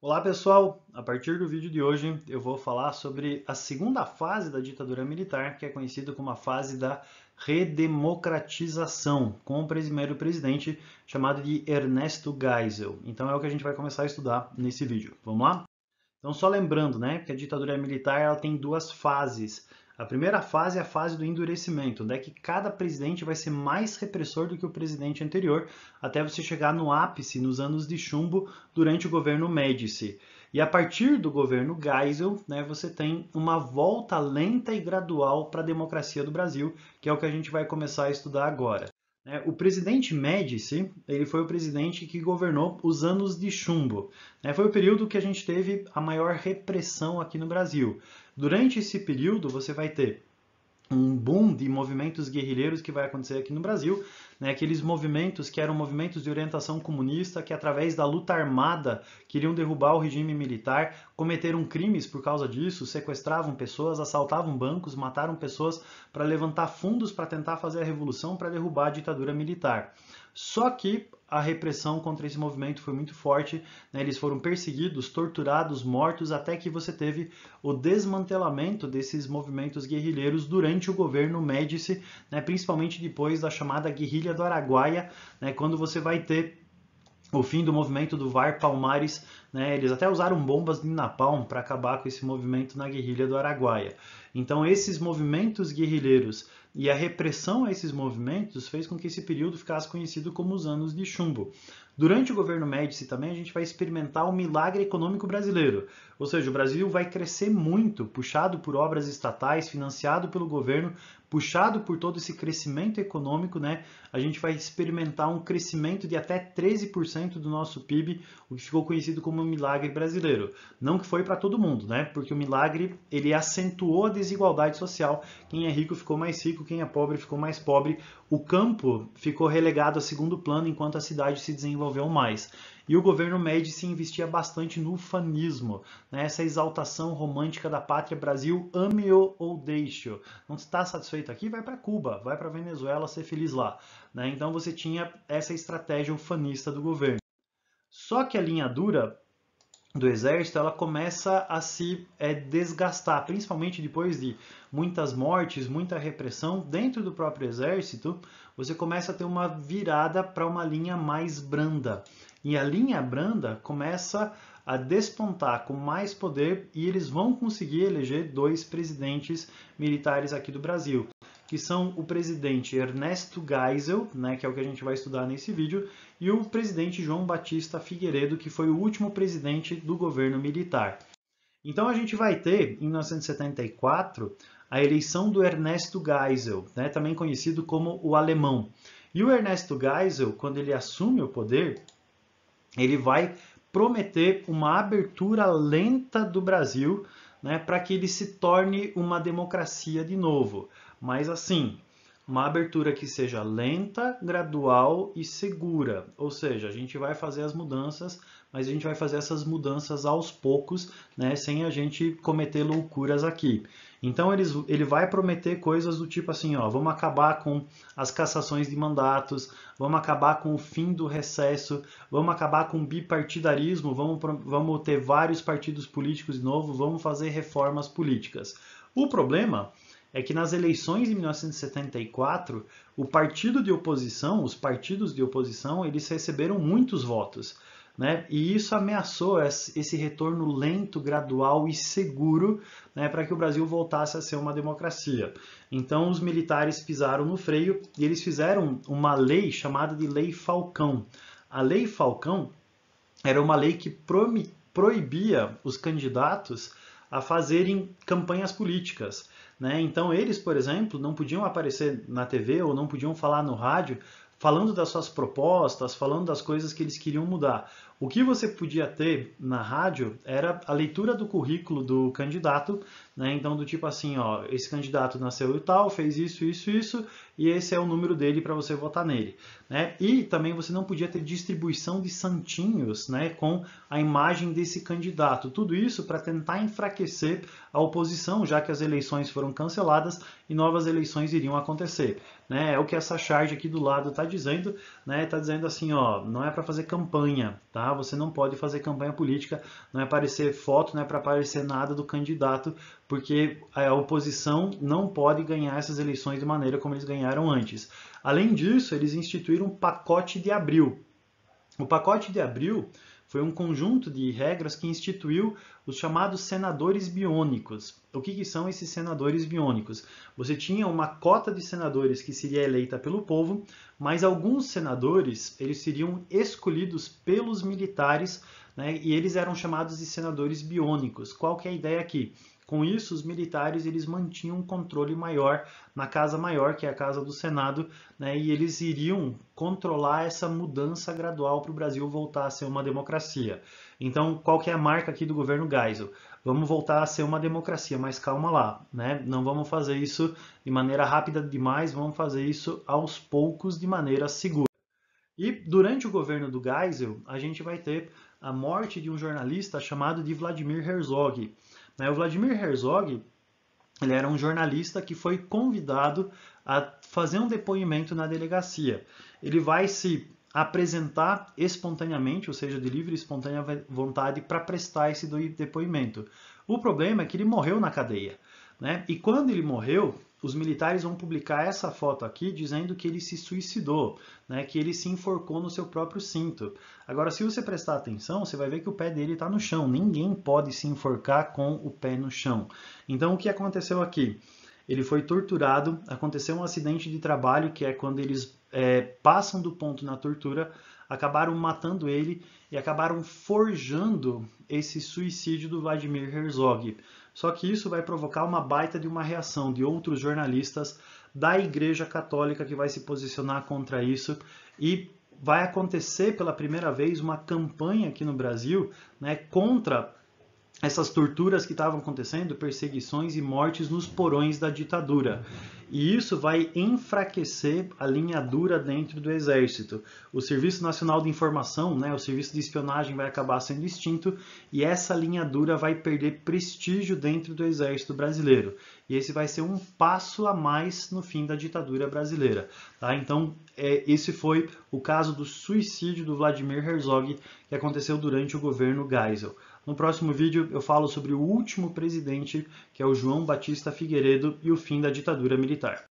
Olá pessoal, a partir do vídeo de hoje eu vou falar sobre a segunda fase da ditadura militar, que é conhecida como a fase da redemocratização, com o primeiro presidente chamado de Ernesto Geisel. Então é o que a gente vai começar a estudar nesse vídeo. Vamos lá? Então, só lembrando, né, que a ditadura militar ela tem duas fases. A primeira fase é a fase do endurecimento, onde é que cada presidente vai ser mais repressor do que o presidente anterior, até você chegar no ápice, nos anos de chumbo, durante o governo Médici. E a partir do governo Geisel, né, você tem uma volta lenta e gradual para a democracia do Brasil, que é o que a gente vai começar a estudar agora. O presidente Médici, ele foi o presidente que governou os anos de chumbo. Foi o período que a gente teve a maior repressão aqui no Brasil. Durante esse período, você vai ter um boom de movimentos guerrilheiros que vai acontecer aqui no Brasil, né? Aqueles movimentos que eram movimentos de orientação comunista, que através da luta armada queriam derrubar o regime militar, cometeram crimes por causa disso, sequestravam pessoas, assaltavam bancos, mataram pessoas para levantar fundos para tentar fazer a revolução, para derrubar a ditadura militar. Só que a repressão contra esse movimento foi muito forte, né? Eles foram perseguidos, torturados, mortos, até que você teve o desmantelamento desses movimentos guerrilheiros durante o governo Médici, né? Principalmente depois da chamada Guerrilha do Araguaia, né? Quando você vai ter o fim do movimento do VAR Palmares, né? Eles até usaram bombas de napalm para acabar com esse movimento na guerrilha do Araguaia. Então esses movimentos guerrilheiros e a repressão a esses movimentos fez com que esse período ficasse conhecido como os anos de chumbo. Durante o governo Médici também a gente vai experimentar o milagre econômico brasileiro, ou seja, o Brasil vai crescer muito, puxado por obras estatais, financiado pelo governo, puxado por todo esse crescimento econômico, né? A gente vai experimentar um crescimento de até 13% do nosso PIB, o que ficou conhecido como o milagre brasileiro. Não que foi para todo mundo, né? Porque o milagre ele acentuou a desigualdade social. Quem é rico ficou mais rico, quem é pobre ficou mais pobre. O campo ficou relegado a segundo plano enquanto a cidade se desenvolveu mais. E o governo Médici investia bastante no ufanismo, né? Essa exaltação romântica da pátria Brasil, ame-o ou deixe-o. Não está satisfeito aqui? Vai para Cuba, vai para Venezuela ser feliz lá. Né? Então você tinha essa estratégia ufanista do governo. Só que a linha dura do exército ela começa a se desgastar, principalmente depois de muitas mortes, muita repressão dentro do próprio exército, você começa a ter uma virada para uma linha mais branda. E a linha branda começa a despontar com mais poder e eles vão conseguir eleger dois presidentes militares aqui do Brasil, que são o presidente Ernesto Geisel, né, que é o que a gente vai estudar nesse vídeo, e o presidente João Batista Figueiredo, que foi o último presidente do governo militar. Então a gente vai ter, em 1974, a eleição do Ernesto Geisel, né, também conhecido como o Alemão. E o Ernesto Geisel, quando ele assume o poder, ele vai prometer uma abertura lenta do Brasil, né, para que ele se torne uma democracia de novo. Mas assim, uma abertura que seja lenta, gradual e segura. Ou seja, a gente vai fazer as mudanças, mas a gente vai fazer essas mudanças aos poucos, né, sem a gente cometer loucuras aqui. Então ele vai prometer coisas do tipo assim, ó, vamos acabar com as cassações de mandatos, vamos acabar com o fim do recesso, vamos acabar com o bipartidarismo, vamos ter vários partidos políticos de novo, vamos fazer reformas políticas. O problema é que nas eleições de 1974, o partido de oposição, os partidos de oposição, eles receberam muitos votos, né? E isso ameaçou esse retorno lento, gradual e seguro, né, para que o Brasil voltasse a ser uma democracia. Então os militares pisaram no freio e eles fizeram uma lei chamada de Lei Falcão. A Lei Falcão era uma lei que proibia os candidatos a fazerem campanhas políticas. Né? Então eles, por exemplo, não podiam aparecer na TV ou não podiam falar no rádio falando das suas propostas, falando das coisas que eles queriam mudar. O que você podia ter na rádio era a leitura do currículo do candidato, né? Então do tipo assim, ó, esse candidato nasceu e tal, fez isso, isso, isso, e esse é o número dele para você votar nele. Né? E também você não podia ter distribuição de santinhos, né, com a imagem desse candidato. Tudo isso para tentar enfraquecer a oposição, já que as eleições foram canceladas e novas eleições iriam acontecer. Né? É o que essa charge aqui do lado está dizendo, né? Está dizendo assim, ó, não é para fazer campanha, tá? tá? Você não pode fazer campanha política, não é aparecer foto, não é para aparecer nada do candidato, porque a oposição não pode ganhar essas eleições de maneira como eles ganharam antes. Além disso, eles instituíram um pacote de abril. O pacote de abril foi um conjunto de regras que instituiu os chamados senadores biônicos. O que são esses senadores biônicos? Você tinha uma cota de senadores que seria eleita pelo povo, mas alguns senadores eles seriam escolhidos pelos militares, né, e eles eram chamados de senadores biônicos. Qual que é a ideia aqui? Com isso, os militares eles mantinham um controle maior na Casa Maior, que é a Casa do Senado, né, e eles iriam controlar essa mudança gradual para o Brasil voltar a ser uma democracia. Então, qual que é a marca aqui do governo Geisel? Vamos voltar a ser uma democracia, mas calma lá, né? Não vamos fazer isso de maneira rápida demais, vamos fazer isso aos poucos, de maneira segura. E durante o governo do Geisel, a gente vai ter a morte de um jornalista chamado de Vladimir Herzog. O Vladimir Herzog ele era um jornalista que foi convidado a fazer um depoimento na delegacia. Ele vai se apresentar espontaneamente, ou seja, de livre e espontânea vontade, para prestar esse depoimento. O problema é que ele morreu na cadeia, né? E quando ele morreu, os militares vão publicar essa foto aqui dizendo que ele se suicidou, né? Que ele se enforcou no seu próprio cinto. Agora, se você prestar atenção, você vai ver que o pé dele está no chão. Ninguém pode se enforcar com o pé no chão. Então, o que aconteceu aqui? Ele foi torturado, aconteceu um acidente de trabalho, que é quando eles passam do ponto na tortura, acabaram matando ele e acabaram forjando esse suicídio do Vladimir Herzog. Só que isso vai provocar uma baita de uma reação de outros jornalistas da Igreja Católica que vai se posicionar contra isso e vai acontecer pela primeira vez uma campanha aqui no Brasil, né, contra essas torturas que estavam acontecendo, perseguições e mortes nos porões da ditadura. E isso vai enfraquecer a linha dura dentro do Exército. O Serviço Nacional de Informação, né, o serviço de espionagem vai acabar sendo extinto e essa linha dura vai perder prestígio dentro do Exército brasileiro. E esse vai ser um passo a mais no fim da ditadura brasileira. Tá? Então, esse foi o caso do suicídio do Vladimir Herzog que aconteceu durante o governo Geisel. No próximo vídeo eu falo sobre o último presidente, que é o João Batista Figueiredo, e o fim da ditadura militar.